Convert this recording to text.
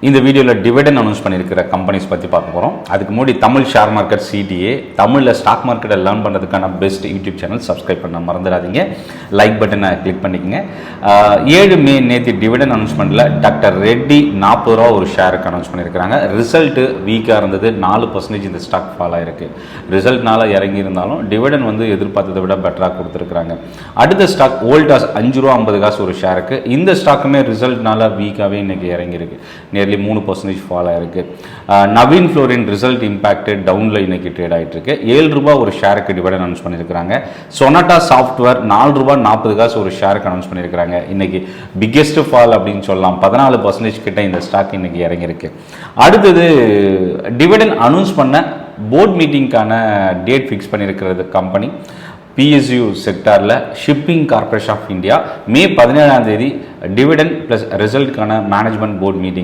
இந்த வீடியோவில் dividend announce பண்ணியிருக்கிற கம்பெனிஸ் பற்றி பார்க்க போகிறோம். அதுக்கு முன்னாடி தமிழ் ஷேர் மார்க்கெட் CTA தமிழில் ஸ்டாக் மார்க்கெட்டை லேர்ன் பண்ணுறதுக்கான பெஸ்ட் யூடியூப் சேனல் சப்ஸ்கிரைப் பண்ண மறந்துடாதீங்க. லைக் பட்டனை கிளிக் பண்ணிக்கோங்க. 7 மே நேற்று டிவிடெண்ட் அனௌன்ஸ்மெண்ட்டில் டாக்டர் ரெட்டி 40 ரூபா ஒரு ஷேருக்கு அனௌன்ஸ் பண்ணியிருக்கிறாங்க. ரிசல்ட்டு வீக்காக இருந்தது, 4% இந்த ஸ்டாக் ஃபால் ஆகிருக்கு. ரிசல்ட்னால இறங்கி இருந்தாலும் டிவிடெண்ட் வந்து எதிர்பார்த்ததை விட பெட்டராக கொடுத்துருக்குறாங்க. அடுத்த ஸ்டாக் வோல்டாஸ் 5 ரூபா 50 காசு ஒரு ஷேருக்கு. இந்த ஸ்டாக்குமே ரிசல்ட்னால வீக்காகவே இன்றைக்கி இறங்கியிருக்கு. 3% ஃபால் ஆயிருக்கு. நவீன் ஃப்ளோரின் ரிசல்ட் இம்பாக்ட் டவுன்ல இன்னைக்கு ட்ரேட் ஆகிட்டு இருக்கு. 7 ரூபாய் ஒரு ஷேருக்கு டிவிடெண்ட் அனௌன்ஸ் பண்ணியிருக்காங்க. சொனாட்டா சாஃப்ட்வேர் 4 ரூபாய் 40 காசு ஒரு ஷேருக்கு அனௌன்ஸ் பண்ணியிருக்காங்க. இன்னைக்கு பிக்கெஸ்ட் ஃபால் அப்படின்னு சொல்லலாம். 14% கிட்ட இந்த ஸ்டாக் இன்னைக்கு இறங்கியிருக்கு. அடுத்தது டிவிடெண்ட் அனௌன்ஸ் பண்ண போர்ட் மீட்டிங்கான டேட் ஃபிக்ஸ் பண்ணியிருக்கிறது கம்பெனி PSU செக்டாரில் shipping corporation of India May 17ஆம் தேதி டிவிடெண்ட் ப்ளஸ் ரிசல்ட்டுக்கான மேனேஜ்மெண்ட் போர்ட் மீட்டிங்